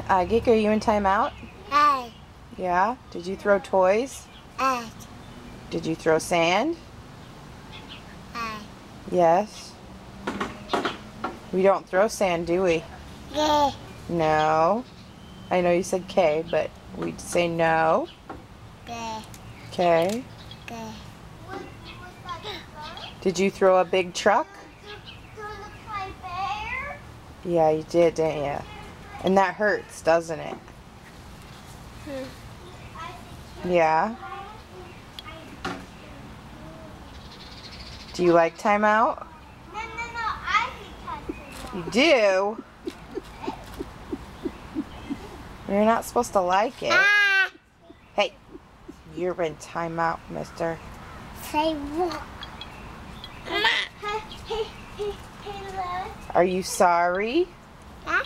Agik, are you in timeout? Aye. Yeah? Did you throw toys? Aye. Did you throw sand? Aye. Yes. We don't throw sand, do we? Yeah. No. I know you said K, but we'd say no. Yeah. Okay. Yeah. Did you throw a big truck? Yeah, you did, didn't you? And that hurts, doesn't it? Yeah. Do you like timeout? No, I can touch it. You do? You're not supposed to like it. Ah! Hey, you're in timeout, mister. Say what? Hello. Are you sorry? Huh?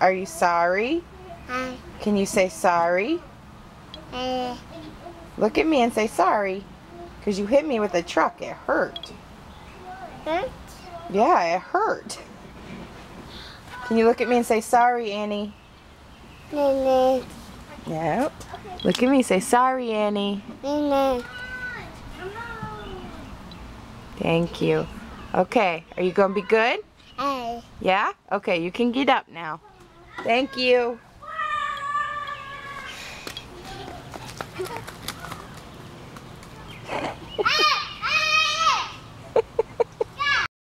Are you sorry? Aye. Can you say sorry? Look at me and say sorry. Because you hit me with a truck. It hurt. Hurt? Yeah, it hurt. Can you look at me and say sorry, Annie? No. No. Look at me. Say sorry, Annie. No. Thank you. Okay. Are you going to be good? Aye. Yeah? Okay. You can get up now. Thank you. Ah!